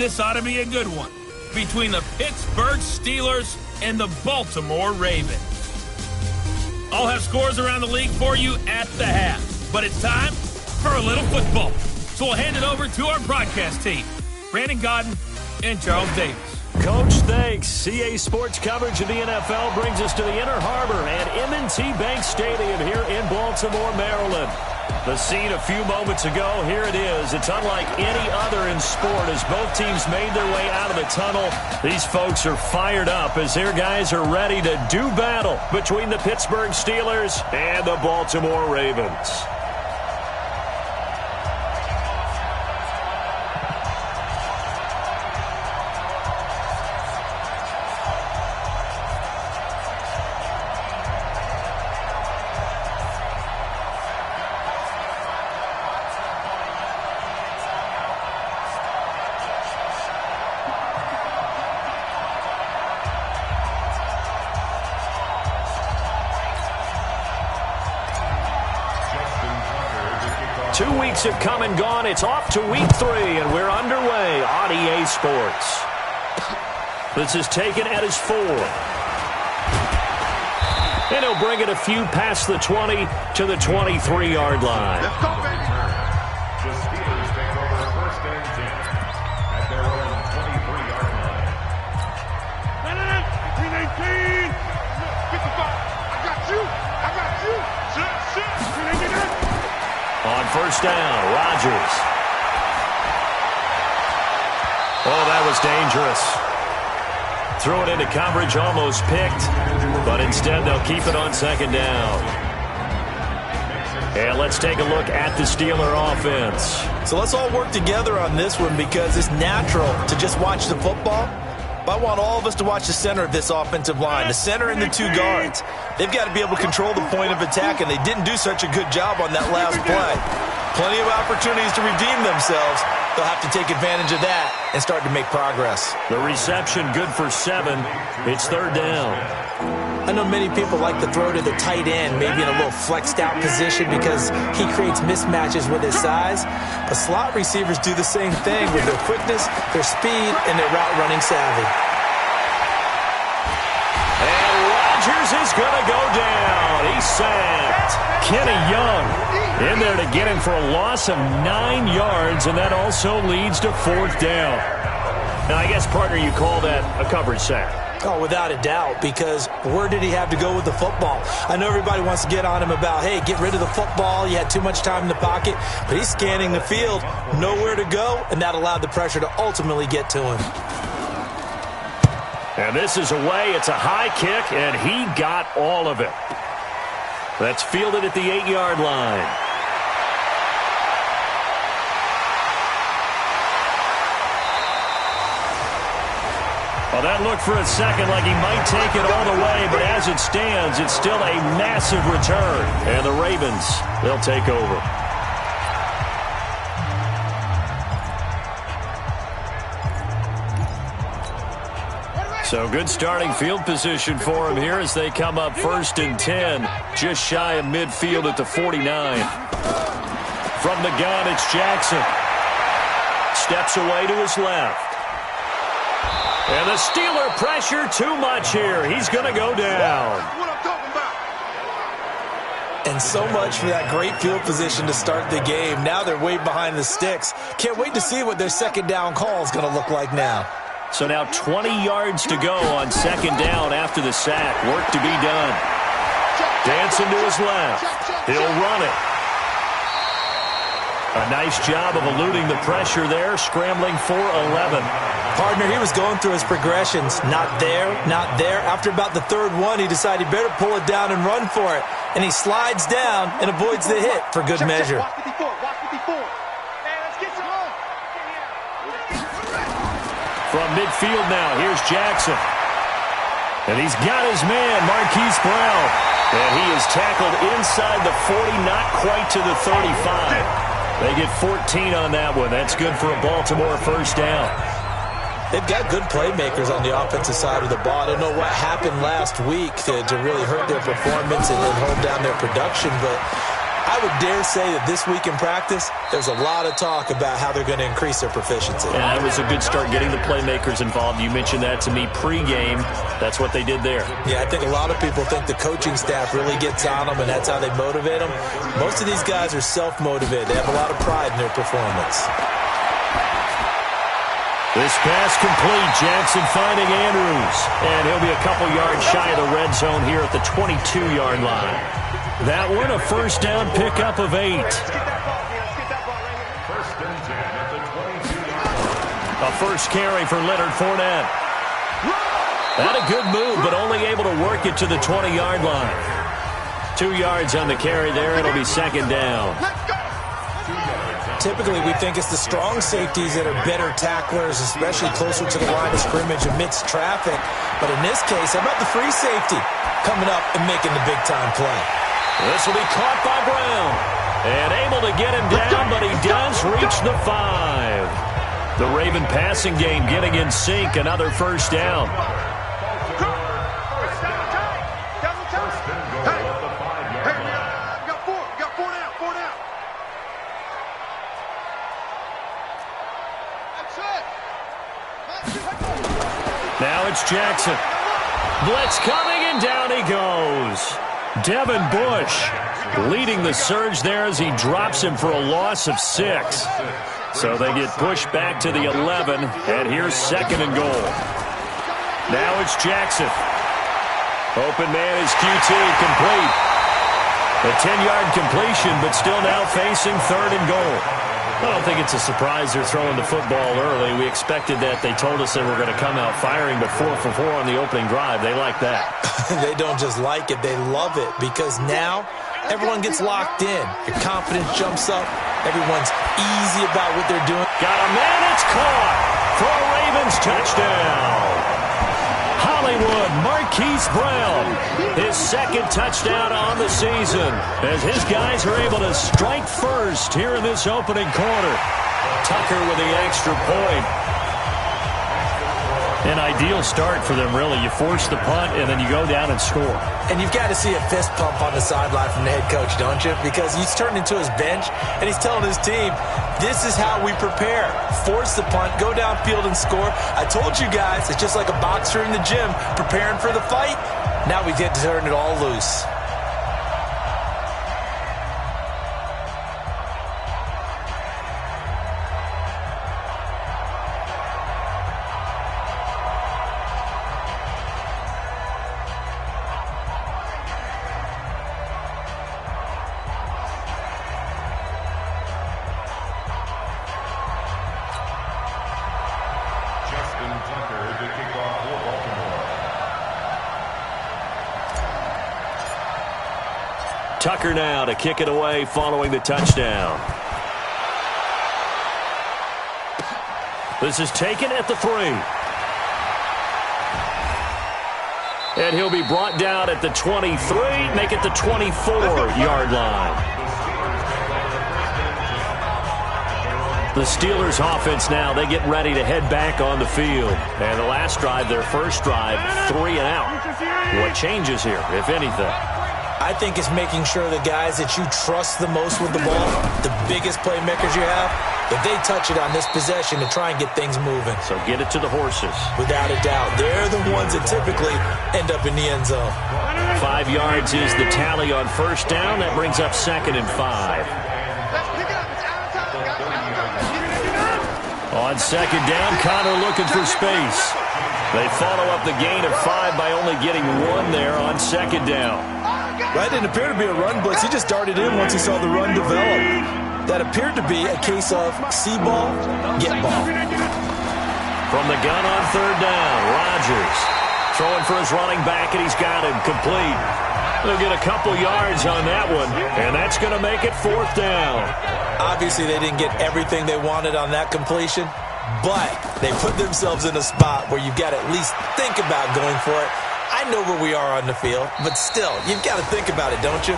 This ought to be a good one between the Pittsburgh Steelers and the Baltimore Ravens. I'll have scores around the league for you at the half, but it's time for a little football. So we'll hand it over to our broadcast team, Brandon Godden and Charles Davis. Coach, thanks. CA Sports coverage of the NFL brings us to the Inner Harbor at M&T Bank Stadium here in Baltimore, Maryland. The scene a few moments ago, here it is. It's unlike any other in sport as both teams made their way out of the tunnel. These folks are fired up as their guys are ready to do battle between the Pittsburgh Steelers and the Baltimore Ravens. 2 weeks have come and gone. It's off to week 3, and we're underway on EA Sports. This is taken at his 4. And he'll bring it a few past the 20 to the 23-yard line. Let's go, baby. The Steelers take over first and 10 at their own 23-yard line. 319. 55. I got you. On first down, Rodgers. Oh, that was dangerous. Threw it into coverage, almost picked, but instead they'll keep it on second down. And let's take a look at the Steeler offense. So let's all work together on this one because it's natural to just watch the football. But I want all of us to watch the center of this offensive line, the center and the 2 guards. They've got to be able to control the point of attack, and they didn't do such a good job on that last play. Plenty of opportunities to redeem themselves. They'll have to take advantage of that and start to make progress. The reception good for 7. It's third down. I know many people like to throw to the tight end, maybe in a little flexed out position because he creates mismatches with his size. But slot receivers do the same thing with their quickness, their speed, and their route running savvy. And Rodgers is going to go down. He's sacked. Kenny Young in there to get him for a loss of 9 yards, and that also leads to fourth down. Now, I guess, partner, you call that a coverage sack. Oh, without a doubt, because where did he have to go with the football? I know everybody wants to get on him about, hey, get rid of the football. You had too much time in the pocket. But he's scanning the field, nowhere to go, and that allowed the pressure to ultimately get to him. And this is away. It's a high kick, and he got all of it. That's fielded at the 8-yard line. Well, that looked for a second like he might take it all the way, but as it stands, it's still a massive return. And the Ravens, they'll take over. So good starting field position for him here as they come up first and 10, just shy of midfield at the 49. From the gun, it's Jackson. Steps away to his left. And the Steeler pressure too much here. He's going to go down. What I'm talking about. And so much for that great field position to start the game. Now they're way behind the sticks. Can't wait to see what their second down call is going to look like now. So now 20 yards to go on second down after the sack. Work to be done. Dancing to his left. He'll run it. A nice job of eluding the pressure there, scrambling for 11. Partner, he was going through his progressions. Not there, not there. After about the third one, he decided he better pull it down and run for it. And he slides down and avoids the hit for good measure. Watch 54. Watch 54. Hey, let's get some home. From midfield now, here's Jackson. And he's got his man, Marquise Brown. And he is tackled inside the 40, not quite to the 35. They get 14 on that one. That's good for a Baltimore first down. They've got good playmakers on the offensive side of the ball. I don't know what happened last week to really hurt their performance and hold down their production, but I would dare say that this week in practice, there's a lot of talk about how they're going to increase their proficiency. Yeah, it was a good start getting the playmakers involved. You mentioned that to me pregame. That's what they did there. Yeah, I think a lot of people think the coaching staff really gets on them, and that's how they motivate them. Most of these guys are self-motivated. They have a lot of pride in their performance. This pass complete. Jackson finding Andrews. And he'll be a couple yards shy of the red zone here at the 22-yard line. That one, a first down pickup of 8. A first carry for Leonard Fournette. Had a good move, but only able to work it to the 20-yard line. 2 yards on the carry there. It'll be second down. Typically, we think it's the strong safeties that are better tacklers, especially closer to the line of scrimmage amidst traffic. But in this case, how about the free safety coming up and making the big-time play? This will be caught by Brown. And able to get him down, but he does reach the 5. The Raven passing game getting in sync. Another first down. Now it's Jackson. Blitz coming, and down he goes. Devin Bush leading the surge there as he drops him for a loss of 6. So they get pushed back to the 11, and here's second and goal. Now it's Jackson. Open man is QT, complete. A 10-yard completion, but still now facing third and goal. I don't think it's a surprise they're throwing the football early. We expected that. They told us they were going to come out firing, but 4 for 4 on the opening drive. They like that. They don't just like it. They love it because now everyone gets locked in. Your confidence jumps up. Everyone's easy about what they're doing. Got a man. It's caught for a Ravens touchdown. Hollywood, Marquise Brown, his second touchdown on the season as his guys are able to strike first here in this opening quarter. Tucker with the extra point. An ideal start for them, really. You force the punt, and then you go down and score. And you've got to see a fist pump on the sideline from the head coach, don't you? Because he's turned into his bench, and he's telling his team, this is how we prepare. Force the punt, go downfield and score. I told you guys, it's just like a boxer in the gym preparing for the fight. Now we get to turn it all loose. Tucker now to kick it away following the touchdown. This is taken at the 3. And he'll be brought down at the 23, make it the 24-yard line. The Steelers offense now, they get ready to head back on the field. And the last drive, their first drive, 3 and out. What changes here, if anything? I think it's making sure the guys that you trust the most with the ball, the biggest playmakers you have, that they touch it on this possession to try and get things moving. So get it to the horses. Without a doubt. They're the ones that typically end up in the end zone. 5 yards is the tally on first down. That brings up second and 5. On second down, Connor looking for space. They follow up the gain of 5 by only getting 1 there on second down. That didn't appear to be a run blitz. He just darted in once he saw the run develop. That appeared to be a case of see ball, get ball. From the gun on third down, Rodgers throwing for his running back, and he's got him complete. They'll get a couple yards on that one, and that's going to make it fourth down. Obviously, they didn't get everything they wanted on that completion, but they put themselves in a spot where you've got to at least think about going for it. I know where we are on the field, but still, you've got to think about it, don't you?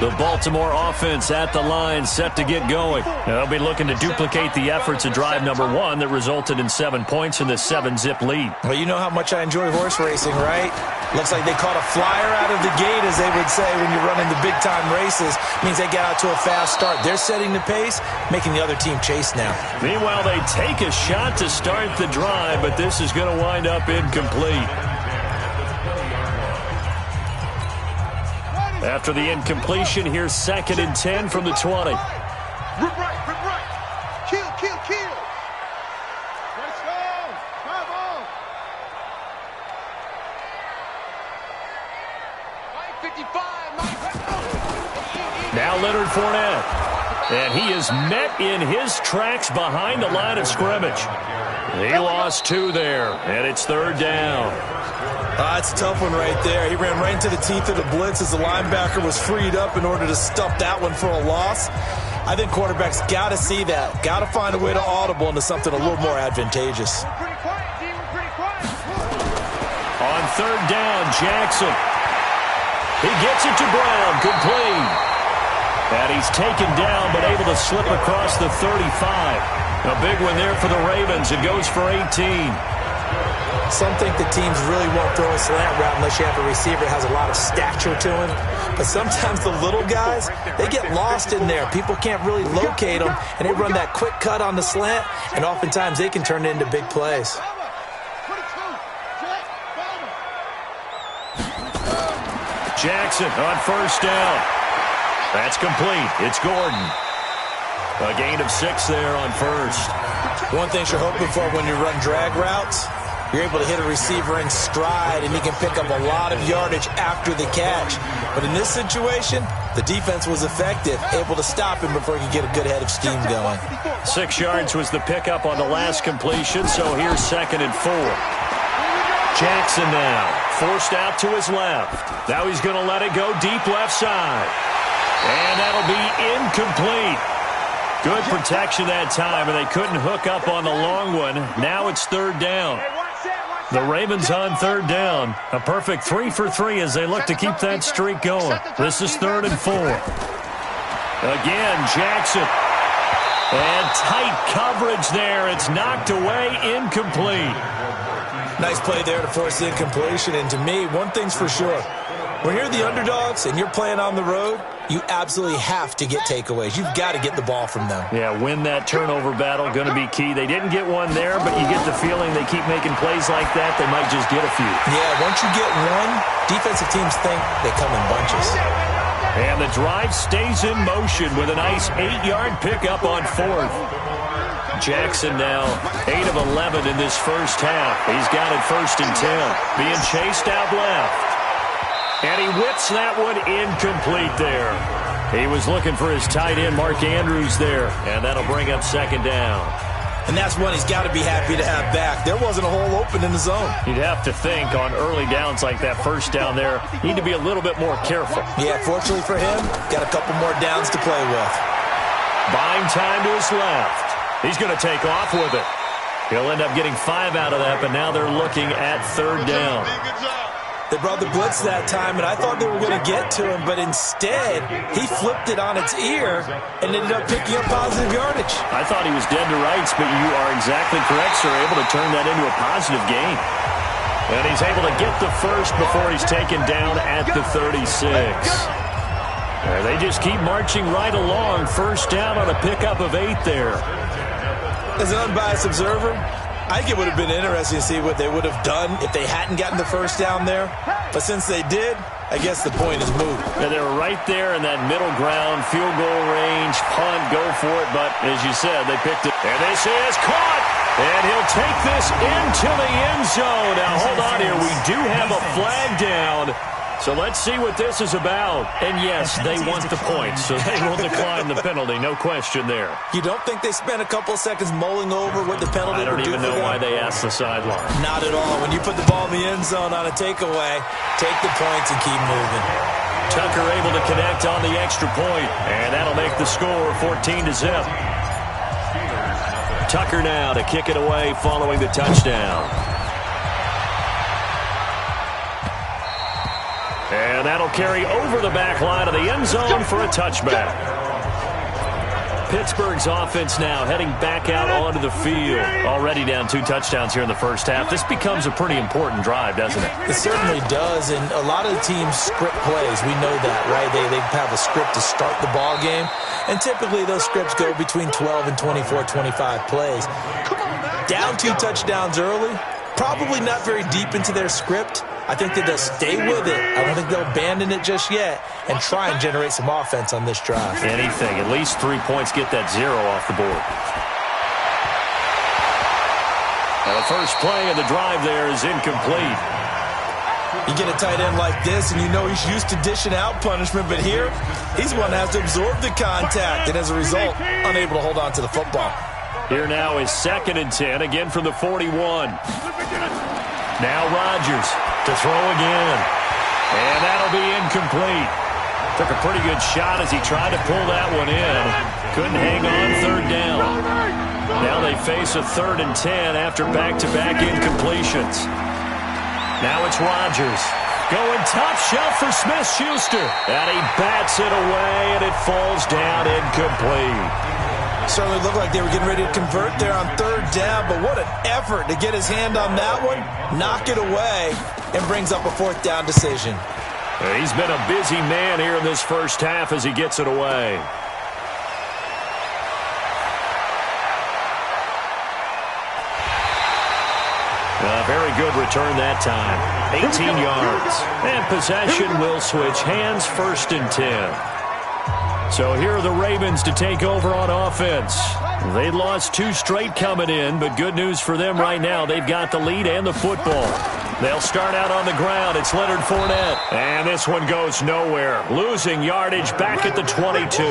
The Baltimore offense at the line, set to get going. They'll be looking to duplicate the efforts of drive number 1 that resulted in 7 points in the 7-zip lead. Well, you know how much I enjoy horse racing, right? Looks like they caught a flyer out of the gate, as they would say when you're running the big-time races. Means they get out to a fast start. They're setting the pace, making the other team chase now. Meanwhile, they take a shot to start the drive, but this is going to wind up incomplete. After the incompletion, here's 2nd and 10 from the 20. Rip right. Kill. Let's go. Come on. 55. Now Leonard Fournette. And he is met in his tracks behind the line of scrimmage. He lost 2 there, and it's 3rd down. It's a tough one right there. He ran right into the teeth of the blitz as the linebacker was freed up in order to stuff that one for a loss. I think quarterbacks got to see that. Got to find a way to audible into something a little more advantageous. On 3rd down, Jackson. He gets it to Brown, complete. And he's taken down, but able to slip across the 35. A big one there for the Ravens. It goes for 18. Some think the teams really won't throw a slant route unless you have a receiver that has a lot of stature to him. But sometimes the little guys, they get lost in there. People can't really locate them, and they run that quick cut on the slant, and oftentimes they can turn it into big plays. Jackson on 1st down. That's complete. It's Gordon. A gain of 6 there on 1st. One thing you're hoping for when you run drag routes, you're able to hit a receiver in stride, and he can pick up a lot of yardage after the catch. But in this situation, the defense was effective, able to stop him before he could get a good head of steam going. 6 yards was the pickup on the last completion, so here's 2nd and 4. Jackson now, forced out to his left. Now he's going to let it go deep left side. And that'll be incomplete. Good protection that time, and they couldn't hook up on the long one. Now it's 3rd down. The Ravens on 3rd down. A perfect 3 for 3 as they look to keep that streak going. This is 3rd and 4. Again, Jackson. And tight coverage there. It's knocked away, incomplete. Nice play there to force the incompletion. And to me, one thing's for sure. When you're the underdogs and you're playing on the road, you absolutely have to get takeaways. You've got to get the ball from them. Yeah, win that turnover battle, going to be key. They didn't get one there, but you get the feeling they keep making plays like that, they might just get a few. Yeah, once you get one, defensive teams think they come in bunches. And the drive stays in motion with a nice 8-yard pickup on 4th. Jackson now 8 of 11 in this first half. He's got it 1st and 10. Being chased out left. And he whips that one incomplete there. He was looking for his tight end, Mark Andrews, there. And that'll bring up 2nd down. And that's one he's got to be happy to have back. There wasn't a hole open in the zone. You'd have to think on early downs like that 1st down there, need to be a little bit more careful. Yeah, fortunately for him, got a couple more downs to play with. Buying time to his left. He's going to take off with it. He'll end up getting 5 out of that, but now they're looking at 3rd down. They brought the blitz that time, and I thought they were going to get to him, but instead, he flipped it on its ear and ended up picking up positive yardage. I thought he was dead to rights, but you are exactly correct, sir. Able to turn that into a positive gain. And he's able to get the 1st before he's taken down at the 36. They just keep marching right along. 1st down on a pickup of 8 there. As an unbiased observer, I think it would have been interesting to see what they would have done if they hadn't gotten the 1st down there. But since they did, I guess the point is moot. And they were right there in that middle ground, field goal range, punt, go for it. But as you said, they picked it. And this is caught. And he'll take this into the end zone. Now, hold on here. We do have a flag down. So let's see what this is about. And yes, they want the points, so they will decline the penalty. No question there. You don't think they spent a couple of seconds mulling over what the penalty I don't even know why they asked the sideline. Not at all. When you put the ball in the end zone on a takeaway, take the points and keep moving. Tucker able to connect on the extra point, and that'll make the score 14-0. Tucker now to kick it away following the touchdown. And that'll carry over the back line of the end zone for a touchback. Pittsburgh's offense now heading back out onto the field. Already down 2 touchdowns here in the first half. This becomes a pretty important drive, doesn't it? It certainly does, and a lot of the teams script plays. We know that, right? They have a script to start the ball game, and typically those scripts go between 12 and 24, 25 plays. Down 2 touchdowns early, probably not very deep into their script. I think that they'll stay with it. I don't think they'll abandon it just yet and try and generate some offense on this drive. Anything. At least 3 points, get that 0 off the board. Now the first play of the drive there is incomplete. You get a tight end like this, and you know he's used to dishing out punishment, but here, he's the one that has to absorb the contact, and as a result, unable to hold on to the football. Here now is 2nd and 10, again from the 41. Now Rodgers to throw again. And that'll be incomplete. Took a pretty good shot as he tried to pull that one in. Couldn't hang on 3rd down. Now they face a 3rd and 10 after back-to-back incompletions. Now it's Rodgers. Going top shelf for Smith-Schuster. And he bats it away, and it falls down incomplete. Certainly looked like they were getting ready to convert there on 3rd down, but what an effort to get his hand on that one, knock it away, and brings up a 4th down decision. He's been a busy man here in this first half as he gets it away. A very good return that time. 18 yards. And possession will switch hands, 1st and 10. So here are the Ravens to take over on offense. They lost 2 straight coming in, but good news for them right now. They've got the lead and the football. They'll start out on the ground. It's Leonard Fournette. And this one goes nowhere. Losing yardage back at the 22.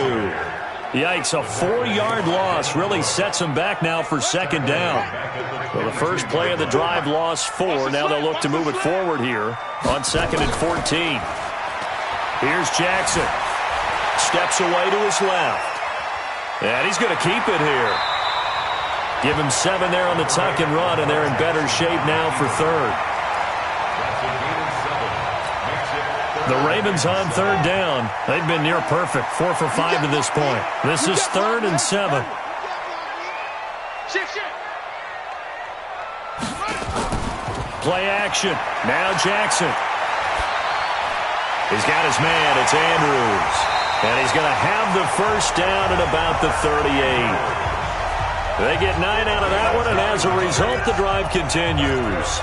Yikes, a 4-yard loss really sets them back now for 2nd down. Well, the first play of the drive lost 4. Now they'll look to move it forward here on 2nd and 14. Here's Jackson. Steps away to his left. And he's going to keep it here. Give him 7 there on the tuck and run, and they're in better shape now for 3rd. The Ravens on 3rd down. They've been near perfect, 4 for 5 to this point. This is 3rd and 7. Play action. Now Jackson. He's got his man. It's Andrews. And he's going to have the first down at about the 38. They get 9 out of that one, and as a result, the drive continues.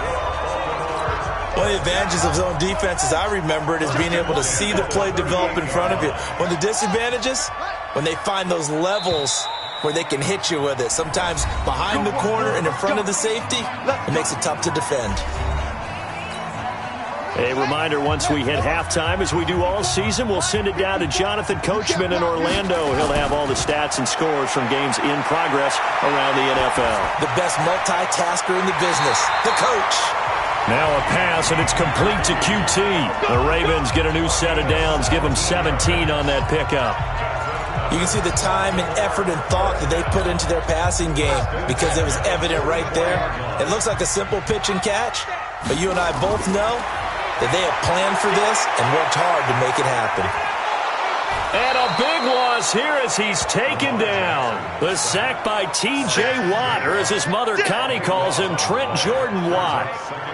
One of the advantages of zone defense, as I remember it, is being able to see the play develop in front of you. One of the disadvantages, when they find those levels where they can hit you with it. Sometimes behind the corner and in front of the safety, it makes it tough to defend. A reminder, once we hit halftime, as we do all season, we'll send it down to Jonathan Coachman in Orlando. He'll have all the stats and scores from games in progress around the NFL. The best multitasker in the business, the coach. Now a pass, and it's complete to QT. The Ravens get a new set of downs, give them 17 on that pickup. You can see the time and effort and thought that they put into their passing game because it was evident right there. It looks like a simple pitch and catch, but you and I both know that they have planned for this and worked hard to make it happen. And a big loss here as he's taken down. The sack by T.J. Watt, or as his mother Connie calls him, Trent Jordan Watt.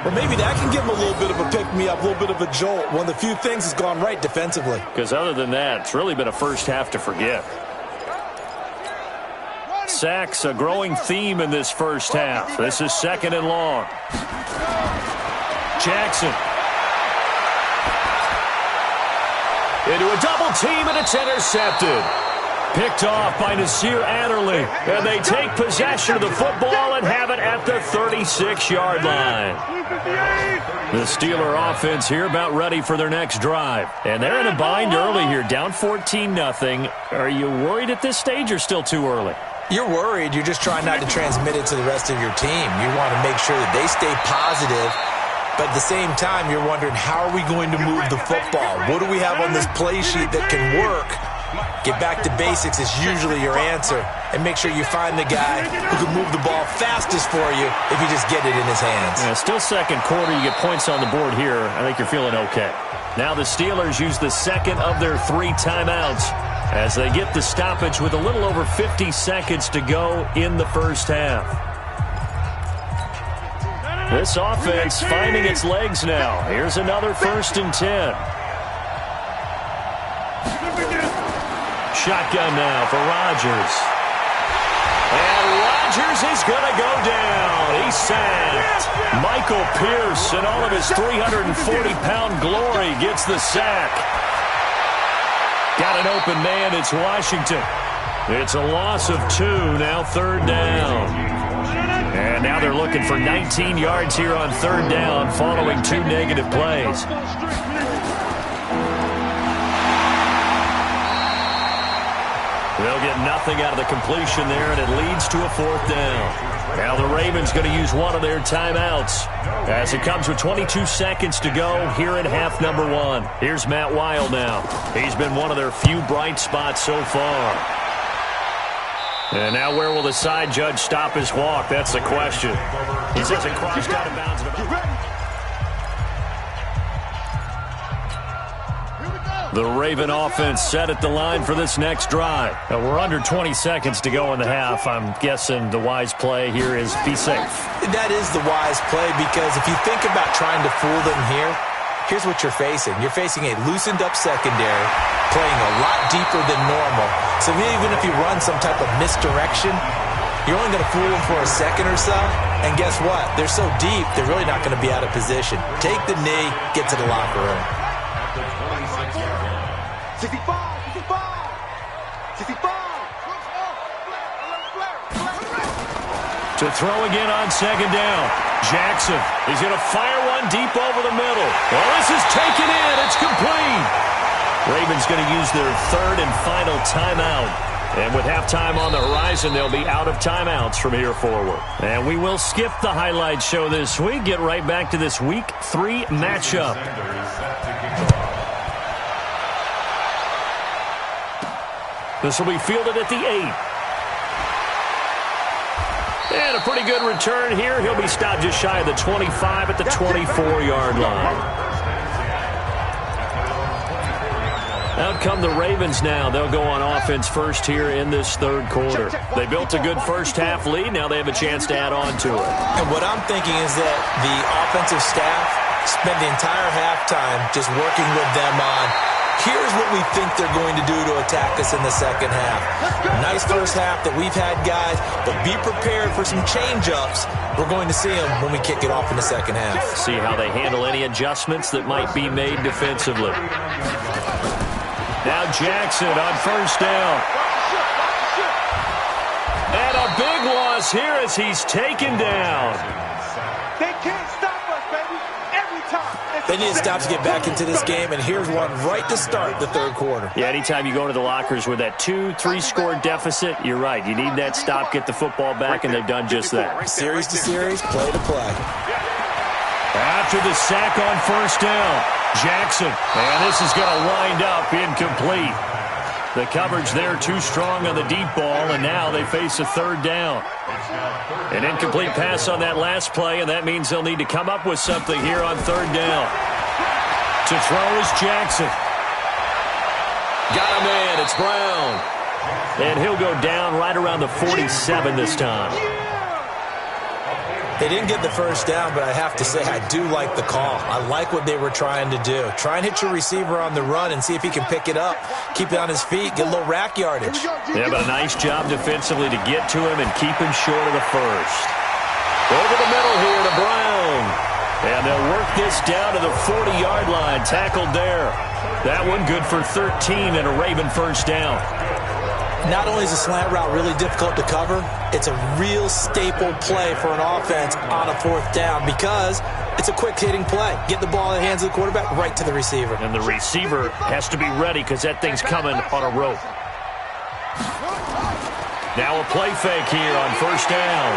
Well, maybe that can give him a little bit of a pick-me-up, a little bit of a jolt. One of the few things that's gone right defensively. Because other than that, it's really been a first half to forget. Sacks, a growing theme in this first half. This is 2nd and long. Jackson. Into a double team, and it's intercepted. Picked off by Nasir Adderley. And they take possession of the football and have it at the 36-yard line. The Steeler offense here about ready for their next drive. And they're in a bind early here, down 14-0. Are you worried at this stage or still too early? You're worried. You're just trying not to transmit it to the rest of your team. You want to make sure that they stay positive. But at the same time, you're wondering, how are we going to move the football? What do we have on this play sheet that can work? Get back to basics is usually your answer. And make sure you find the guy who can move the ball fastest for you if you just get it in his hands. Yeah, still second quarter. You get points on the board here. I think you're feeling okay. Now the Steelers use the second of their 3 timeouts as they get the stoppage with a little over 50 seconds to go in the first half. This offense finding its legs now. Here's another 1st and 10. Shotgun now for Rodgers. And Rodgers is going to go down. He's sacked. Michael Pierce, in all of his 340-pound glory, gets the sack. Got an open man. It's Washington. It's a loss of 2, now 3rd down. And now they're looking for 19 yards here on 3rd down following 2 negative plays. They'll get nothing out of the completion there, and it leads to a 4th down. Now the Ravens going to use one of their timeouts as it comes with 22 seconds to go here in half number 1. Here's Matt Weil now. He's been one of their few bright spots so far. And now where will the side judge stop his walk? That's the question. He says it crossed out of bounds. The Raven offense set at the line for this next drive. Now we're under 20 seconds to go in the half. I'm guessing the wise play here is be safe. That is the wise play, because if you think about trying to fool them here, here's what you're facing. You're facing a loosened-up secondary, playing a lot deeper than normal. So even if you run some type of misdirection, you're only going to fool them for a second or so. And guess what? They're so deep, they're really not going to be out of position. Take the knee, get to the locker room. 65, 65, 65. To throw again on 2nd down. Jackson is going to fire one deep over the middle. Well, this is taken in. It's complete. Ravens going to use their 3rd and final timeout. And with halftime on the horizon, they'll be out of timeouts from here forward. And we will skip the highlight show this week. Get right back to this Week 3 matchup. This will be fielded at the 8. And a pretty good return here. He'll be stopped just shy of the 25 at the 24-yard line. Out come the Ravens now. They'll go on offense first here in this 3rd quarter. They built a good first half lead. Now they have a chance to add on to it. And what I'm thinking is that the offensive staff spent the entire halftime just working with them on, here's what we think they're going to do to attack us in the second half. Nice first half that we've had, guys, but be prepared for some change-ups. We're going to see them when we kick it off in the second half. See how they handle any adjustments that might be made defensively. Now Jackson on 1st down. And a big loss here as he's taken down. They can't stop us, baby. Every time. They need to stop to get back into this game, and here's one right to start the 3rd quarter. Yeah, anytime you go into the lockers with that 2-3 score deficit, you're right. You need that stop, get the football back, and they've done just that. Series to series, play to play. After the sack on 1st down, Jackson, and this is going to wind up incomplete. The coverage there too strong on the deep ball, and now they face a 3rd down. An incomplete pass on that last play, and that means they'll need to come up with something here on 3rd down. To throw is Jackson. Got a man, it's Brown. And he'll go down right around the 47 this time. They didn't get the first down, but I have to say I do like the call. I like what they were trying to do. Try and hit your receiver on the run and see if he can pick it up, keep it on his feet, get a little rack yardage. Yeah, but a nice job defensively to get to him and keep him short of the first. Over the middle here to Brown. And they'll work this down to the 40-yard line. Tackled there. That one good for 13 and a Raven first down. Not only is a slant route really difficult to cover, it's a real staple play for an offense on a 4th down because it's a quick-hitting play. Get the ball in the hands of the quarterback right to the receiver. And the receiver has to be ready because that thing's coming on a rope. Now a play fake here on 1st down.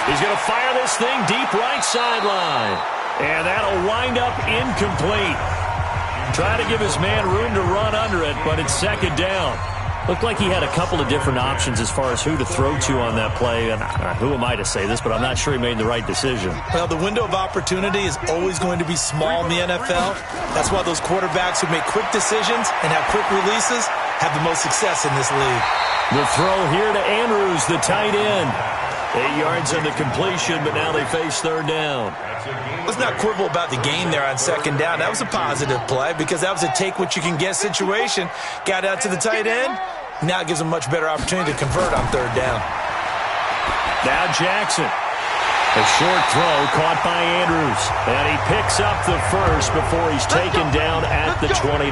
He's going to fire this thing deep right sideline. And that'll wind up incomplete. Try to give his man room to run under it, but it's 2nd down. Looked like he had a couple of different options as far as who to throw to on that play. And who am I to say this, but I'm not sure he made the right decision. Well, the window of opportunity is always going to be small in the NFL. That's why those quarterbacks who make quick decisions and have quick releases have the most success in this league. The throw here to Andrews, the tight end. 8 yards on the completion, but now they face third down. Let's not quibble about the gain there on second down. That was a positive play because that was a take-what-you-can-get situation. Got out to the tight end. Now it gives them a much better opportunity to convert on third down. Now Jackson. A short throw caught by Andrews. And he picks up the first before he's taken down at the 29.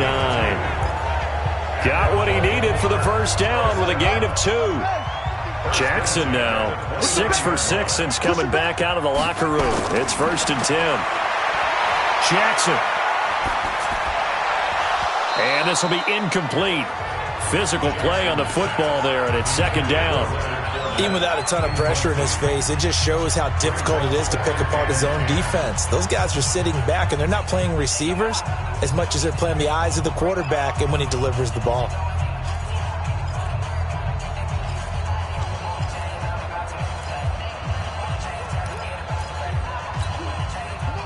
Got what he needed for the first down with a gain of 2. Jackson now 6 for 6 since coming back out of the locker room. It's 1st and 10. Jackson. And this will be incomplete. Physical play on the football there, and it's 2nd down. Even without a ton of pressure in his face, it just shows how difficult it is to pick apart his own defense. Those guys are sitting back, and they're not playing receivers as much as they're playing the eyes of the quarterback and when he delivers the ball.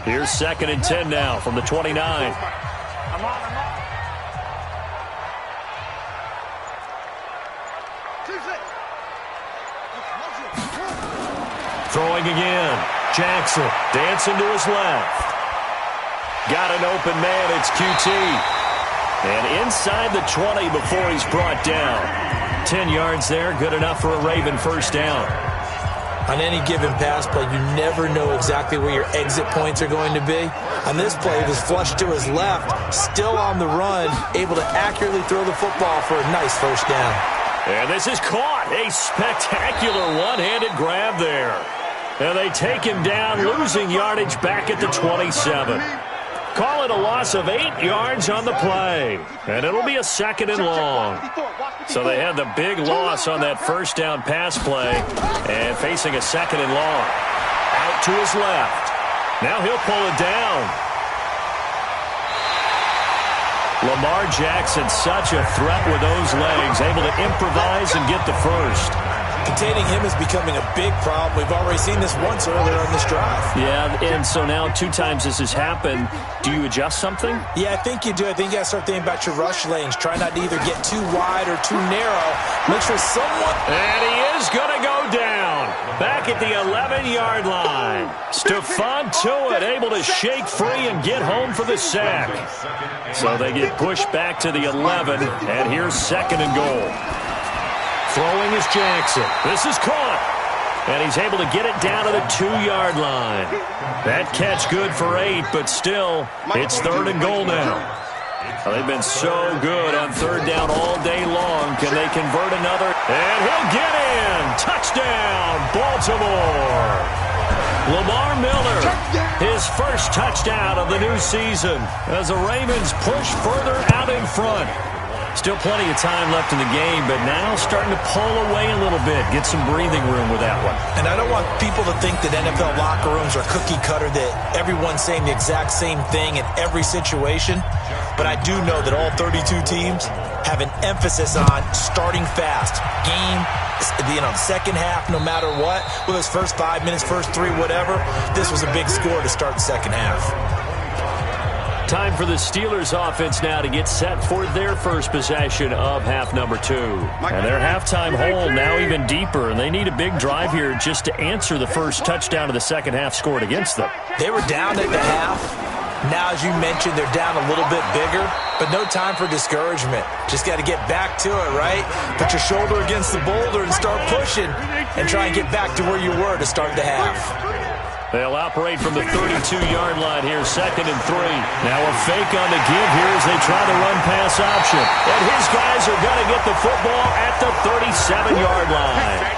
Here's 2nd and 10 now from the 29. Throwing again. Jackson dancing to his left. Got an open man. It's QT. And inside the 20 before he's brought down. 10 yards there. Good enough for a Raven first down. On any given pass play, you never know exactly where your exit points are going to be. On this play, he was flushed to his left, still on the run, able to accurately throw the football for a nice first down. And this is caught. A spectacular one-handed grab there. And they take him down, losing yardage back at the 27. Call it a loss of 8 yards on the play. And it'll be a 2nd and long. So they had the big loss on that first down pass play and facing a 2nd and long. Out to his left. Now he'll pull it down. Lamar Jackson, such a threat with those legs, able to improvise and get the first. Containing him is becoming a big problem. We've already seen this once earlier on this drive. Yeah, and so now 2 times this has happened. Do you adjust something? Yeah, I think you do. I think you got to start thinking about your rush lanes. Try not to either get too wide or too narrow. Make sure someone... And he is going to go down. Back at the 11-yard line. Stephon Tuitt able to shake free and get home for the sack. So they get pushed back to the 11, and here's 2nd and goal. Throwing is Jackson. This is caught. And he's able to get it down to the 2-yard line. That catch good for 8, but still, it's 3rd and goal now. Well, they've been so good on 3rd down all day long. Can they convert another? And he'll get in. Touchdown, Baltimore. Lamar Miller, his first touchdown of the new season as the Ravens push further out in front. Still plenty of time left in the game, but now starting to pull away a little bit, get some breathing room with that one. And I don't want people to think that NFL locker rooms are cookie cutter, that everyone's saying the exact same thing in every situation. But I do know that all 32 teams have an emphasis on starting fast. Game, the second half, no matter what, whether it's first 5 minutes, first 3, whatever, this was a big score to start the second half. Time for the Steelers offense now to get set for their first possession of half number 2. And their halftime hole now even deeper, and they need a big drive here just to answer the first touchdown of the second half scored against them. They were down at the half. Now, as you mentioned, they're down a little bit bigger, but no time for discouragement. Just got to get back to it, right? Put your shoulder against the boulder and start pushing and try and get back to where you were to start the half. They'll operate from the 32-yard line here, 2nd and 3. Now a fake on the give here as they try the run-pass option. And his guys are going to get the football at the 37-yard line.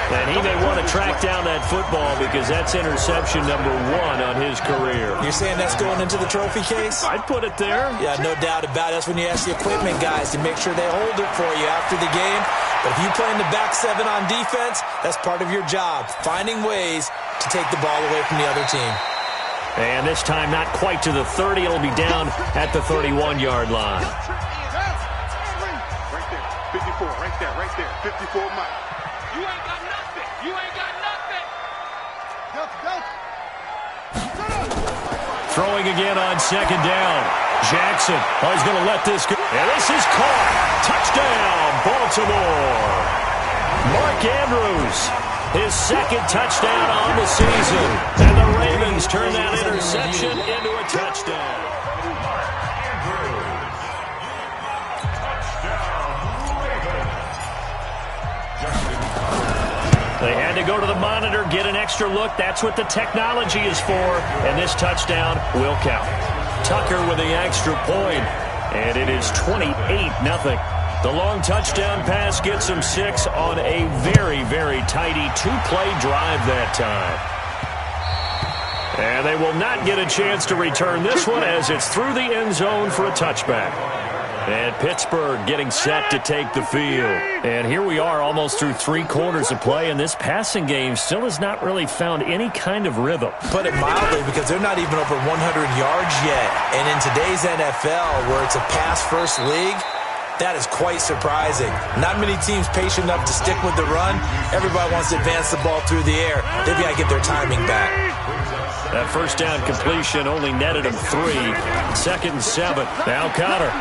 And he may want to track down that football because that's interception number 1 on his career. You're saying that's going into the trophy case? I'd put it there. Yeah, no doubt about it. That's when you ask the equipment guys to make sure they hold it for you after the game. But if you play in the back 7 on defense, that's part of your job, finding ways to take the ball away from the other team. And this time not quite to the 30. It'll be down at the 31-yard line. 54, right there, 54 miles. You ain't got nothing. You ain't got nothing. Throwing again on second down. Jackson. Oh, he's going to let this go. And this is caught. Touchdown, Baltimore. Mark Andrews, his second touchdown on the season. And the Ravens turn that interception into a touchdown. They had to go to the monitor, get an extra look. That's what the technology is for. And this touchdown will count. Tucker with the extra point. And it is 28-0. The long touchdown pass gets him 6 on a very, very tidy two-play drive that time. And they will not get a chance to return this one as it's through the end zone for a touchback. And Pittsburgh getting set to take the field. And here we are almost through 3 quarters of play, and this passing game still has not really found any kind of rhythm. Put it mildly, because they're not even over 100 yards yet. And in today's NFL, where it's a pass-first league, that is quite surprising. Not many teams patient enough to stick with the run. Everybody wants to advance the ball through the air. They've got to get their timing back. That first down completion only netted him 3. 2nd and 7. Now Connor.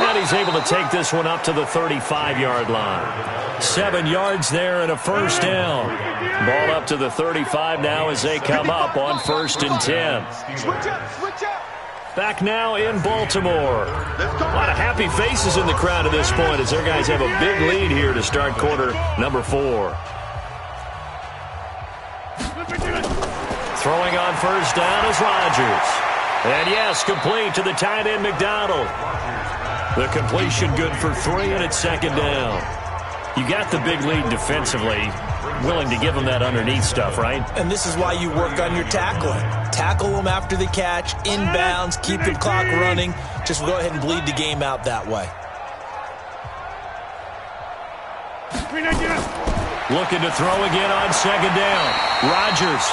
And he's able to take this one up to the 35-yard line. 7 yards there and a first down. Ball up to the 35 now as they come up on 1st and 10. Back now in Baltimore. A lot of happy faces in the crowd at this point as their guys have a big lead here to start quarter number 4. Throwing on first down is Rodgers. And yes, complete to the tight end McDonald. The completion good for 3, and it's 2nd down. You got the big lead defensively. Willing to give them that underneath stuff, right? And this is why you work on your tackling. Tackle them after the catch, inbounds, keep the clock running. Just go ahead and bleed the game out that way. Looking to throw again on 2nd down. Rodgers.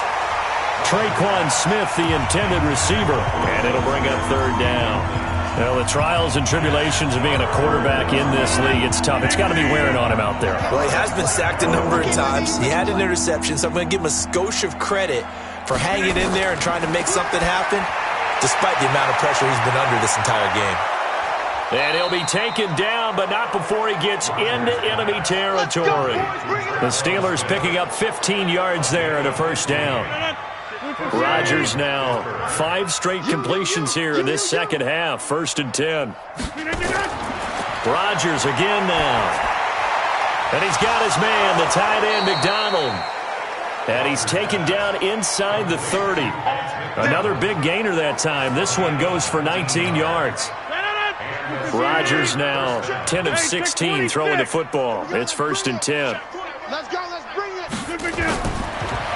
Traquan Smith, the intended receiver. And it'll bring up 3rd down. Well, the trials and tribulations of being a quarterback in this league, it's tough. It's got to be wearing on him out there. Well, he has been sacked a number of times. He had an interception, so I'm going to give him a skosh of credit for hanging in there and trying to make something happen, despite the amount of pressure he's been under this entire game. And he'll be taken down, but not before he gets into enemy territory. The Steelers picking up 15 yards there and a first down. Rodgers now 5 straight completions here in this second half. 1st and 10. Rodgers again now. And he's got his man, the tight end, McDonald. And he's taken down inside the 30. Another big gainer that time. This one goes for 19 yards. Rodgers now 10 of 16 throwing the football. It's 1st and 10. Let's go, let's bring it.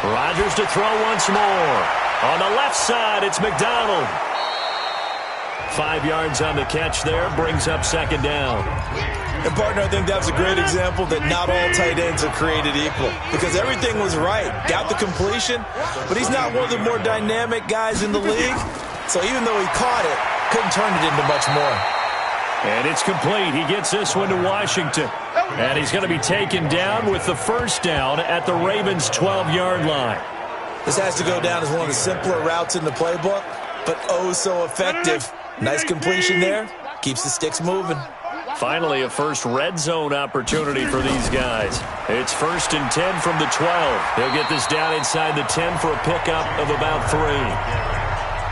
Rodgers to throw once more. On the left side, it's McDonald. 5 yards on the catch there, brings up 2nd down. And, partner, I think that's a great example that not all tight ends are created equal. Because everything was right. Got the completion, but he's not one of the more dynamic guys in the league. So even though he caught it, couldn't turn it into much more. And it's complete. He gets this one to Washington. And he's going to be taken down with the first down at the Ravens' 12-yard line. This has to go down as one of the simpler routes in the playbook, but oh so effective. Nice completion there. Keeps the sticks moving. Finally, a first red zone opportunity for these guys. It's 1st and 10 from the 12. They'll get this down inside the 10 for a pickup of about 3.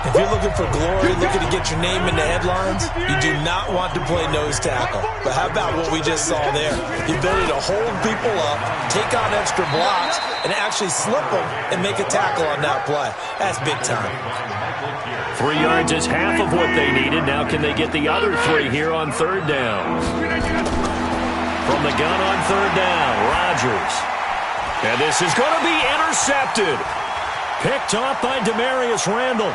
If you're looking for glory, looking to get your name in the headlines, you do not want to play nose tackle. But how about what we just saw there? The ability to hold people up, take on extra blocks, and actually slip them and make a tackle on that play. That's big time. 3 yards is half of what they needed. Now can they get the other 3 here on 3rd down? From the gun on 3rd down, Rodgers. And this is going to be intercepted. Picked off by Demarius Randall.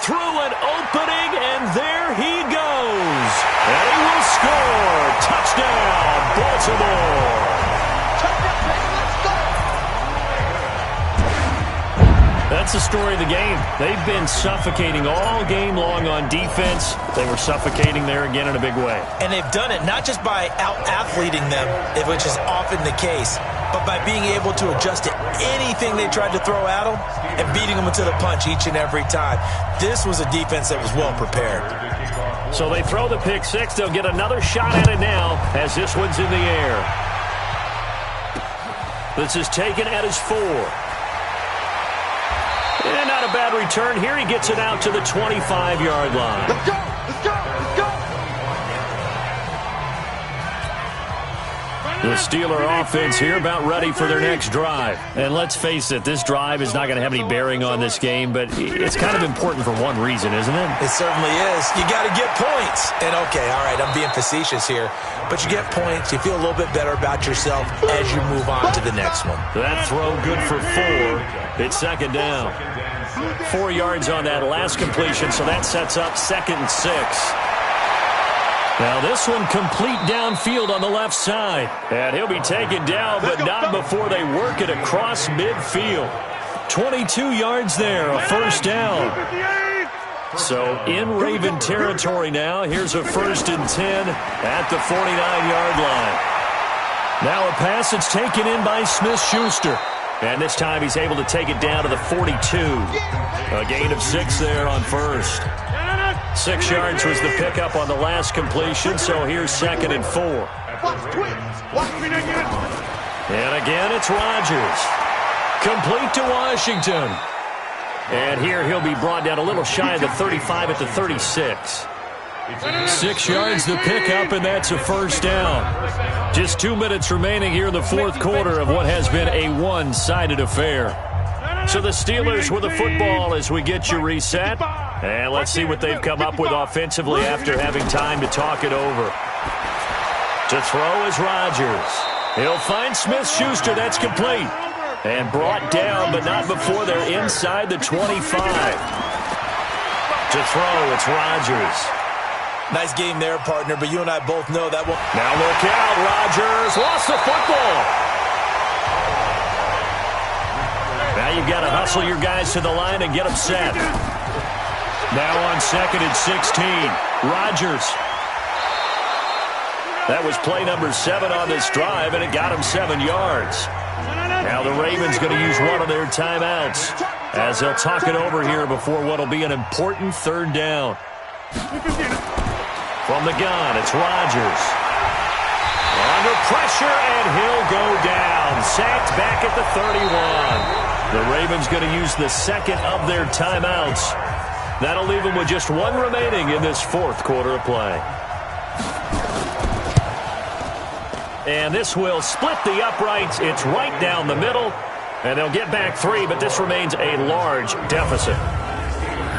Through an opening, and there he goes. And he will score. Touchdown, Baltimore. that's the story of the game. They've been suffocating all game long on defense. They were suffocating there again in a big way. And they've done it not just by out-athleting them, which is often the case, but by being able to adjust to anything they tried to throw at them and beating them to the punch each and every time. This was a defense that was well prepared. So they throw the pick six. They'll get another shot at it now as this one's in the air. This is taken at his 4. And not a bad return here. He gets it out to the 25-yard line. Let's go! Let's go! Let's go! The Steeler offense here about ready for their next drive. And let's face it, this drive is not going to have any bearing on this game, but it's kind of important for one reason, isn't it? It certainly is. You got to get points. And, okay, all right, I'm being facetious here, but you get points. You feel a little bit better about yourself as you move on to the next one. That throw good for 4. It's second down. 4 yards on that last completion, so that sets up 2nd and 6. Now this one complete downfield on the left side. And he'll be taken down, but not before they work it across midfield. 22 yards there, a first down. So in Raven territory now, here's a 1st and 10 at the 49-yard line. Now a pass that's taken in by Smith-Schuster. And this time he's able to take it down to the 42. A gain of 6 there on first. 6 yards was the pickup on the last completion, so here's 2nd and 4. And again, it's Rodgers. Complete to Washington. And here he'll be brought down a little shy of the 35 at the 36. 6 yards the pickup, and that's a first down. Just 2 minutes remaining here in the fourth quarter of what has been a one-sided affair. So the Steelers with the football as we get you reset. And let's see what they've come up with offensively after having time to talk it over. To throw is Rodgers. He'll find Smith-Schuster. That's complete. And brought down, but not before they're inside the 25. To throw, it's Rodgers. Nice game there, partner, but you and I both know that one. Now look out, Rodgers lost the football. Now you've got to hustle your guys to the line and get them set. Now on 2nd and 16, Rodgers. That was play number 7 on this drive, and it got him 7 yards. Now the Ravens going to use one of their timeouts as they'll talk it over here before what will be an important 3rd down. From the gun, it's Rodgers. Under pressure, and he'll go down. Sacked back at the 31. The Ravens going to use the 2nd of their timeouts. That'll leave them with just 1 remaining in this 4th quarter of play. And this will split the uprights. It's right down the middle. And they'll get back 3, but this remains a large deficit.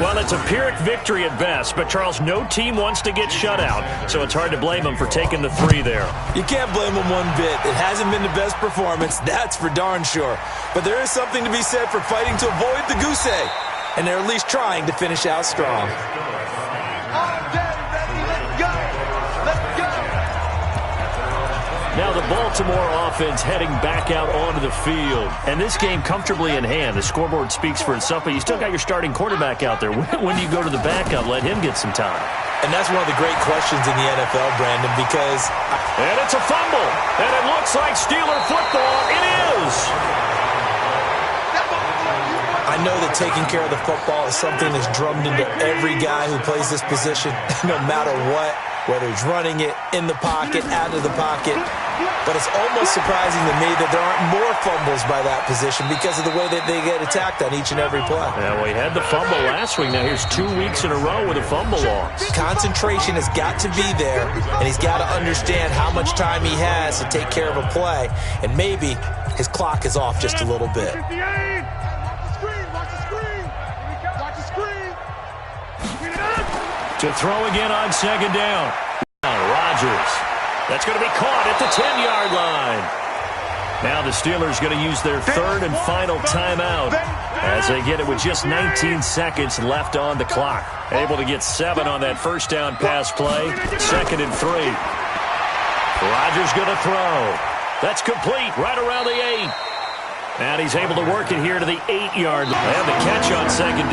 Well, it's a Pyrrhic victory at best, but, Charles, no team wants to get shut out, so it's hard to blame them for taking the 3 there. You can't blame them one bit. It hasn't been the best performance, that's for darn sure. But there is something to be said for fighting to avoid the goose egg, and they're at least trying to finish out strong. Now the Baltimore offense heading back out onto the field. And this game comfortably in hand. The scoreboard speaks for itself, but you still got your starting quarterback out there. When do you go to the backup? Let him get some time. And that's one of the great questions in the NFL, Brandon, because... And it's a fumble. And it looks like Steeler football. It is. I know that taking care of the football is something that's drummed into every guy who plays this position, no matter what, whether he's running it, in the pocket, out of the pocket. But it's almost surprising to me that there aren't more fumbles by that position because of the way that they get attacked on each and every play. Yeah, we had the fumble last week. Now here's 2 weeks in a row with a fumble loss. Concentration has got to be there, and he's got to understand how much time he has to take care of a play. And maybe his clock is off just a little bit. To throw again on 2nd down. Rodgers. That's going to be caught at the 10-yard line. Now the Steelers going to use their 3rd and final timeout as they get it with just 19 seconds left on the clock. Able to get 7 on that first down pass play. 2nd and 3. Rodgers going to throw. That's complete right around the 8. And he's able to work it here to the 8-yard line. They have the catch on second down.